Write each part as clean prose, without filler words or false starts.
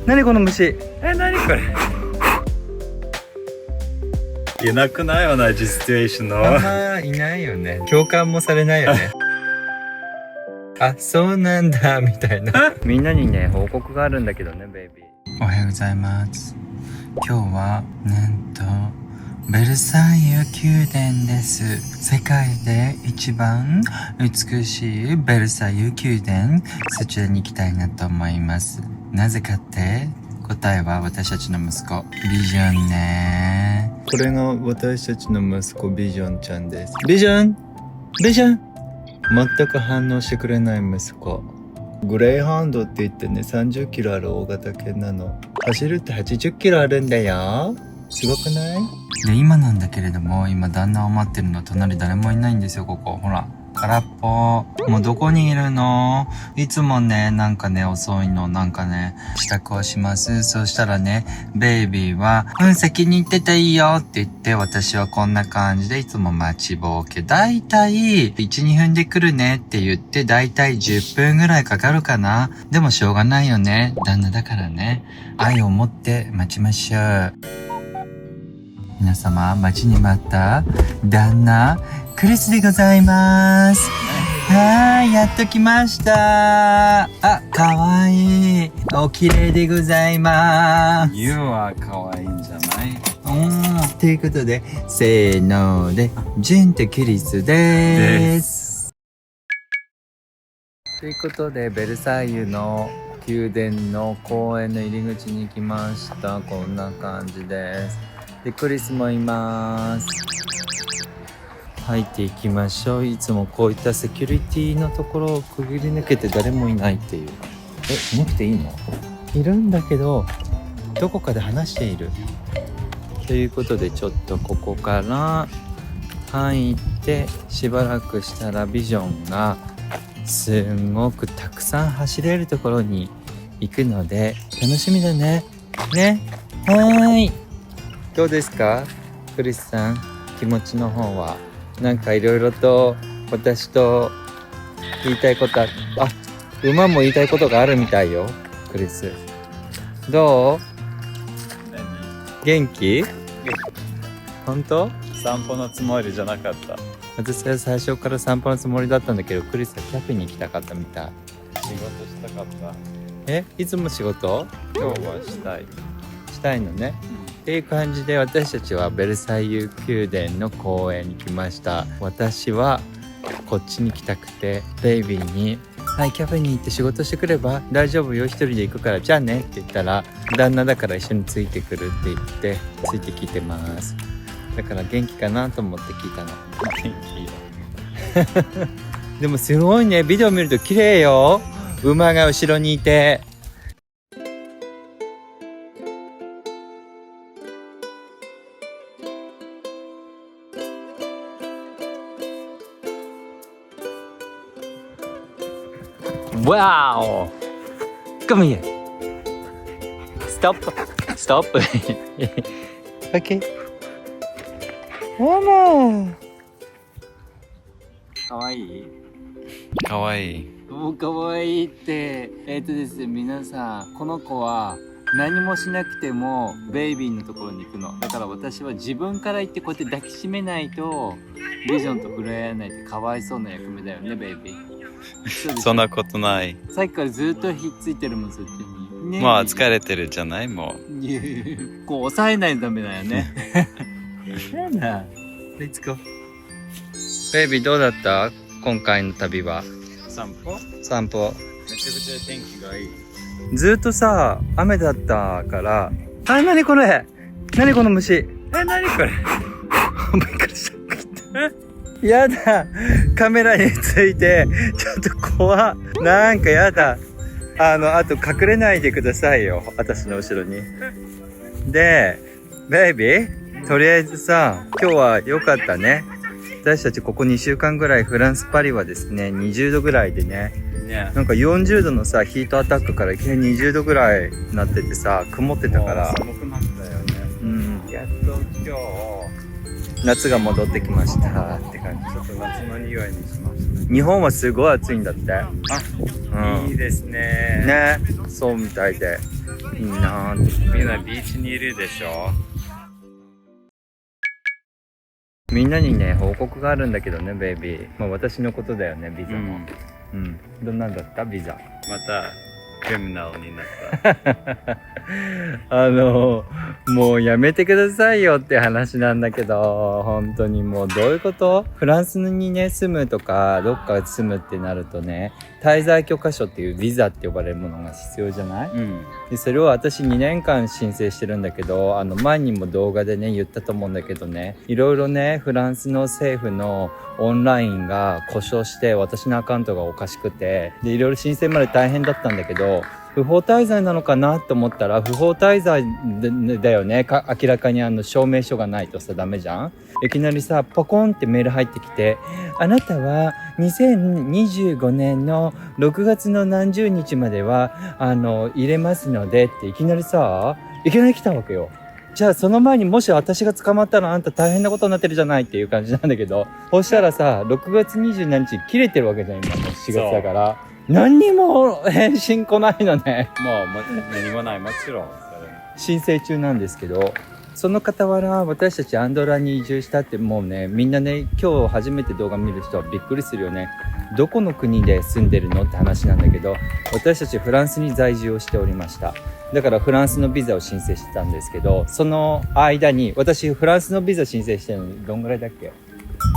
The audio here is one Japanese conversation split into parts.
何この虫。何これ。いなくない同じシチュエーションの。あんまいないよね。共感もされないよね。あ、そうなんだみたいな。みんなにね報告があるんだけどね、ベイビー。おはようございます。今日はなんとベルサイユ宮殿です。世界で一番美しいベルサイユ宮殿、そちらに行きたいなと思います。なぜかって答えは私たちの息子ビジョンね。これが私たちの息子ビジョンちゃんです。ビジョンビジョン、全く反応してくれない息子。グレイハウンドって言ってね、30キロある大型犬なの。走るって80キロあるんだよ。すごくない？で、今なんだけれども、今旦那を待ってるの。隣誰もいないんですよ、ここ。ほら。空っぽ。もうどこにいるの？いつもね、なんかね、遅いの。なんかね、支度をします。そしたらね、ベイビーは、先に行ってていいよって言って、私はこんな感じでいつも待ちぼうけ。だいたい1、2分で来るねって言って、だいたい10分ぐらいかかるかな。でもしょうがないよね。旦那だからね。愛を持って待ちましょう。皆様、待ちに待った旦那クリスでございます。はい、やっと来ました。あ、かわいい。お綺麗でございます。 You は可愛いんじゃない？ということで、せーのでジュンとクリスです。ということで、ベルサイユの宮殿の公園の入り口に来ました。こんな感じです。で、クリスもいます。入っていきましょう。いつもこういったセキュリティのところをくぐり抜けて誰もいないっていう。いなくていいの？いるんだけどどこかで話しているということで、ちょっとここから入ってしばらくしたらビジョンがすんごくたくさん走れるところに行くので楽しみだね。ね。はーい。どうですか、クリスさん、気持ちの方は。なんかいろいろと私と言いたいことあ、馬も言いたいことがあるみたいよ、クリス。どう？元気？本当？散歩のつもりじゃなかった。私は最初から散歩のつもりだったんだけど、クリスはキャフェに行きたかったみたい。仕事したかった。いつも仕事？今日はしたい。したいのね。っていう感じで、私たちはベルサイユ宮殿の公園に来ました。私はこっちに来たくて、ベイビーにはい、キャフェに行って仕事してくれば大丈夫よ、一人で行くからじゃあねって言ったら、旦那だから一緒についてくるって言ってついてきてます。だから元気かなと思って聞いたの。元気よ。でもすごいね、ビデオ見ると綺麗よ。馬が後ろにいて。Wow! Come here. Stop. Stop. Okay. Mama. 可愛い。かわいい。もうかわいいって。ですね、皆さん、この子は何もしなくてもベイビーのところに行くの。だから私は自分から行ってこうやって抱きしめないとビジョンと触れ合えないってかわいそうな役目だよね、ベイビー。そんなことない。さっきからずっとひっついてるもん、そっちに。ね、まあ疲れてるじゃないもう。いやこう抑えないとダメだよね。やだ。レッツゴー。ベイビーどうだった？今回の旅は。散歩？散歩。めちゃくちゃ天気がいい。ずっとさ、雨だったから。あ、なにこれ？なにこの虫？なにこれ？びっくりした。やだ。カメラについて、ちょっと怖。なんかやだ。あと隠れないでくださいよ。私の後ろに。で、ベイビー？とりあえずさ、今日は良かったね。私たちここ2週間ぐらいフランスパリはですね、20度ぐらいでね、なんか40度のさ、ヒートアタックからいきなり20度ぐらいになっててさ、曇ってたから。寒くなったよね。うん。やっと今日、夏が戻ってきましたって感じ。ちょっと夏の匂いにしました。日本はすごい暑いんだって。いいですね。ね、そうみたいで。いいなーって。みんなビーチにいるでしょ。みんなにね報告があるんだけどねベイビー。まあ私のことだよねビザの。どんなんだったビザ。またクリミナルになったもうやめてくださいよって話なんだけど、本当にもうどういうこと？フランスにね住むとかどっか住むってなるとね、滞在許可書っていうビザって呼ばれるものが必要じゃない？でそれを私2年間申請してるんだけど、前にも動画でね言ったと思うんだけどね、いろいろねフランスの政府のオンラインが故障して私のアカウントがおかしくて、でいろいろ申請まで大変だったんだけど、不法滞在なのかなと思ったら不法滞在だよね。明らかに証明書がないとさダメじゃん。いきなりさポコンってメール入ってきて、あなたは2025年の6月の何十日までは入れますのでっていきなり来たわけよ。じゃあその前にもし私が捕まったらあんた大変なことになってるじゃないっていう感じなんだけど、そしたらさ6月27日切れてるわけじゃん今。もう4月だから何にも返信来ないのね。もう何もない。もちろん申請中なんですけど、その傍ら私たちアンドラに移住したって、もうねみんなね今日初めて動画見る人はびっくりするよね。どこの国で住んでるのって話なんだけど、私たちフランスに在住をしておりました。だからフランスのビザを申請してたんですけど、その間に私フランスのビザ申請してるのどんぐらいだっけ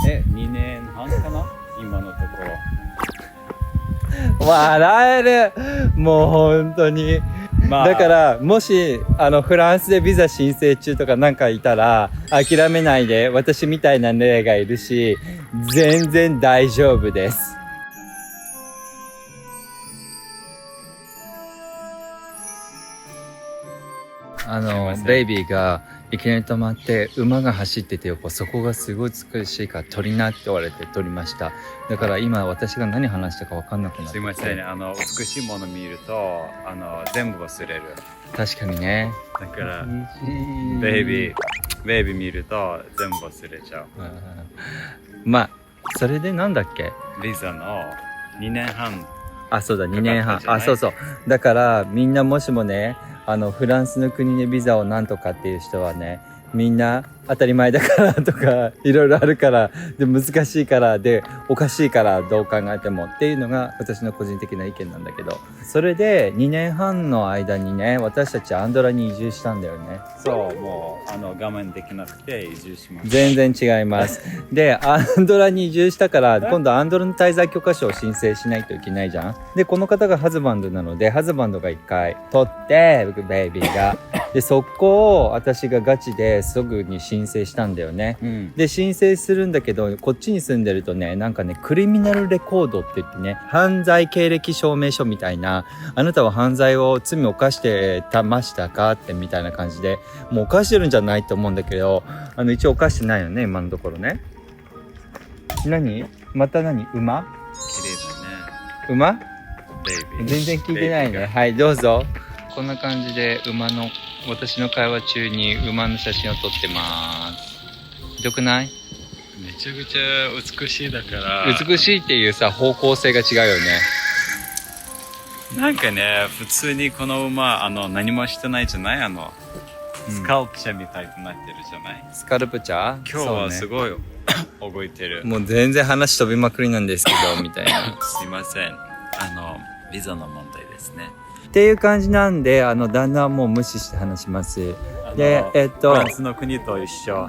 ？2年半かな今のところ。笑える。もう本当に、だからもしフランスでビザ申請中とかなんかいたら諦めないで。私みたいな例がいるし全然大丈夫です。ベイビーがいきなり止まって馬が走ってて、そこがすごい美しいから撮りなって言われて撮りました。だから今私が何話したか分かんなくなって。すいませんね。美しいもの見ると全部忘れる。確かにね。だからベイビー見ると全部忘れちゃう。まあそれでなんだっけ、ビザの2年半。そうだ2年半。そうだからみんなもしもねフランスの国でビザをなんとかっていう人はね、みんな当たり前だからとかいろいろあるからで難しいからでおかしいからどう考えてもっていうのが私の個人的な意見なんだけど、それで2年半の間にね私たちアンドラに移住したんだよね。そうもう我慢できなくて移住しました。全然違いますでアンドラに移住したから今度アンドラの滞在許可書を申請しないといけないじゃん。でこの方がハズバンドなのでハズバンドが1回取ってベイビーがでそこを私がガチですぐに申請したんだよね、で申請するんだけどこっちに住んでるとねなんかねクリミナルレコードって言ってね、犯罪経歴証明書みたいな、あなたは罪を犯してましたかってみたいな感じで、もう犯してるんじゃないと思うんだけど一応犯してないよね今のところね。また馬？綺麗だね馬？ベイビー全然聞いてないね。はいどうぞ。こんな感じで私の会話中に馬の写真を撮ってます。ひどくない？めちゃくちゃ美しいだから。美しいっていうさ方向性が違うよね。なんかね普通にこの馬何もしてないじゃない？スカルプチャーみたいになってるじゃない？スカルプチャー？今日はすごい覚えてる。もう全然話飛びまくりなんですけどみたいな。すいません。ビザの問題ですね。っていう感じなんで旦那はもう無視して話します。でフランスの国と一緒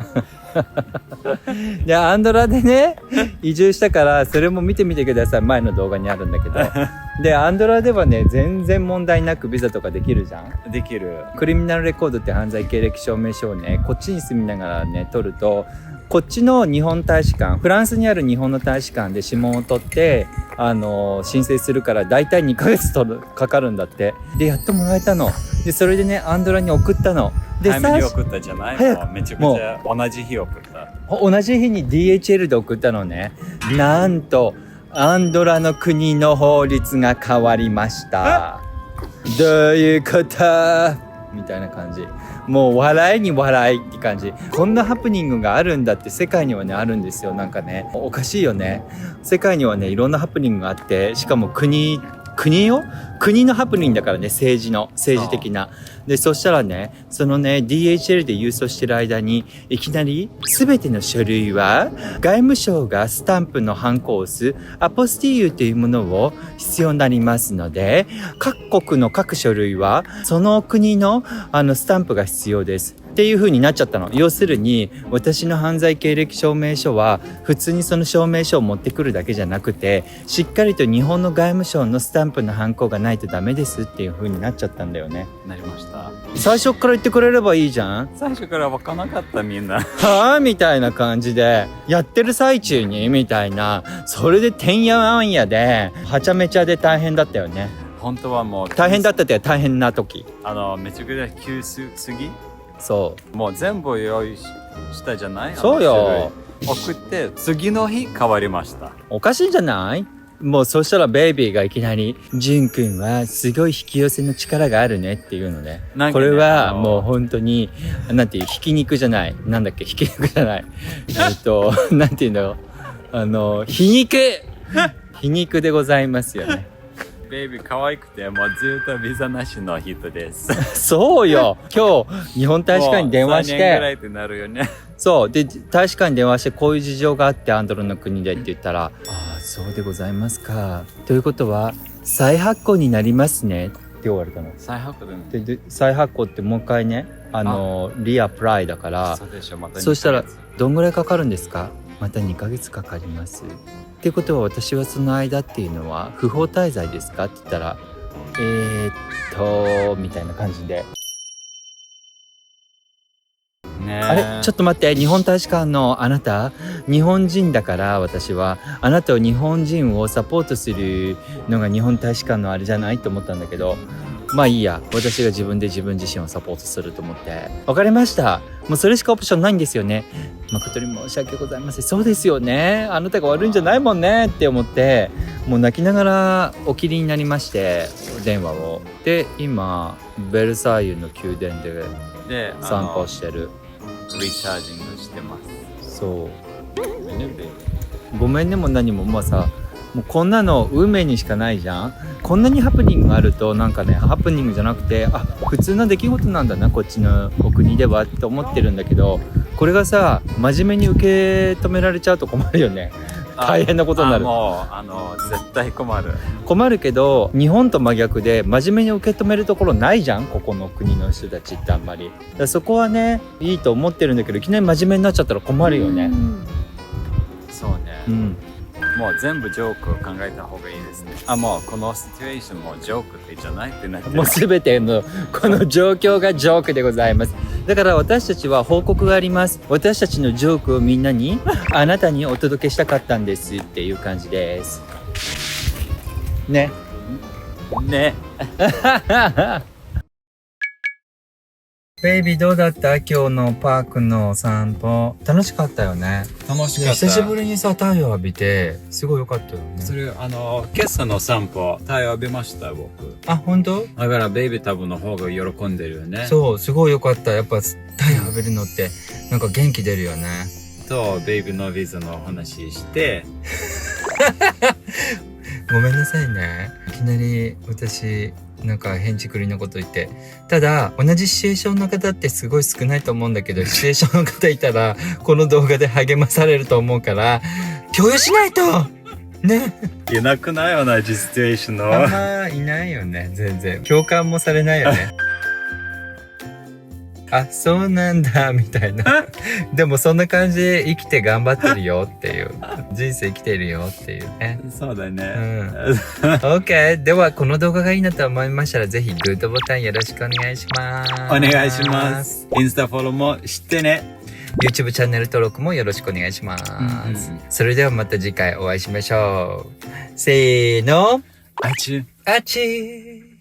でアンドラでね移住したからそれも見てみてください。前の動画にあるんだけどでアンドラではね全然問題なくビザとかできるじゃん。できる。クリミナルレコードって犯罪経歴証明書をねこっちに住みながらね取ると、こっちの日本大使館、フランスにある日本の大使館で指紋を取って申請するからだいたい2ヶ月かかるんだって。でやっともらえたので、それでねアンドラに送ったので、早めに送ったじゃない？もうめちゃくちゃ同じ日送った。同じ日に DHL で送ったのね。なんとアンドラの国の法律が変わりました。どういうことみたいな感じ。もう笑いに笑いって感じ。こんなハプニングがあるんだって世界にはねあるんですよ。なんかねおかしいよね。世界にはねいろんなハプニングがあって、しかも国国のハプニングだからね、政治的な。で、そしたらね、そのね、DHL で郵送してる間に、いきなり、すべての書類は、外務省がスタンプのハンコを押す、アポスティーユというものを必要になりますので、各国の各書類は、その国の、スタンプが必要です。っていう風になっちゃったの。要するに、私の犯罪経歴証明書は、普通にその証明書を持ってくるだけじゃなくて、しっかりと日本の外務省のスタンプのハンコがないとダメですっていう風になっちゃったんだよね。なりました。最初から言ってくれればいいじゃん。最初から分からなかったみんな。はぁみたいな感じで、やってる最中にみたいな、それでてんやわんやで、はちゃめちゃで大変だったよね。本当はもう大変だったって大変な時。めちゃくちゃ急すぎ。そもう全部用意したじゃない？そうよ。送って次の日変わりました。おかしいんじゃない？もうそしたらベイビーがいきなり「ジュン君はすごい引き寄せの力があるね」っていうのね。なんかね、これはもう本当になんていうひき肉じゃない。なんだっけひき肉じゃない。なんていうの皮肉でございますよね。ベイビー可愛くてもうずっとビザなしの人です。そうよ。今日日本大使館に電話し3年ぐらて、いってなるよね。そうで大使館に電話してこういう事情があってアンドロの国でって言ったら、ああそうでございますか。ということは再発行になりますねって言われたの。再発行でね。で再発行ってもう一回ね、リアプライだから、そうでしょ、またそしたらどんぐらいかかるんですか？また2ヶ月かかります。ってことは私はその間っていうのは不法滞在ですかって言ったらみたいな感じで、ね、あれちょっと待って、日本大使館のあなた日本人だから、私はあなたを日本人をサポートするのが日本大使館のあれじゃないと思ったんだけど、まあいいや、私が自分で自分自身をサポートすると思って、わかりました、もうそれしかオプションないんですよね。誠に申し訳ございません。そうですよね、あなたが悪いんじゃないもんねって思って、もう泣きながらお切りになりまして、電話を。で今ベルサイユの宮殿で散歩してる。リチャージングしてます。そうごめんねも何も、まあさ、もうこんなの運命にしかないじゃん。こんなにハプニングがあるとなんかね、ハプニングじゃなくて、あ、普通の出来事なんだなこっちのお国ではって思ってるんだけど、これがさ真面目に受け止められちゃうと困るよね。大変なことになる。もう絶対困るけど、日本と真逆で真面目に受け止めるところないじゃん、ここの国の人たちってあんまり。だからそこはねいいと思ってるんだけど、いきなり真面目になっちゃったら困るよね。そうね、もう全部ジョークを考えた方がいいですね。もうこのシチュエーションもジョークってじゃないってなってる。もう全てのこの状況がジョークでございます。だから私たちは報告があります。私たちのジョークをみんなにあなたにお届けしたかったんですっていう感じですね。ベイビーどうだった？今日のパークの散歩楽しかったよね。楽しかった。久しぶりにさ太陽浴びてすごい良かったよね。それ今朝の散歩太陽浴びました僕。あ、本当？だからベイビー多分の方が喜んでるよね。そう、すごい良かった。やっぱ太陽浴びるのってなんか元気出るよね。とベイビーのビザの話してごめんなさいね、いきなり私なんか返事くりのこと言って。ただ同じシチュエーションの方ってすごい少ないと思うんだけど、シチュエーションの方いたらこの動画で励まされると思うから共有しないとね。いなくない同じシチュエーションの。あんまいないよね。全然共感もされないよね。あ、そうなんだみたいな。でもそんな感じで生きて頑張ってるよっていう、人生生きてるよっていうね。そうだね。OK。ではこの動画がいいなと思いましたら、ぜひグッドボタンよろしくお願いします。お願いします。インスタフォローもしてね。YouTube チャンネル登録もよろしくお願いします。それではまた次回お会いしましょう。せーの。あちゅ。あちー。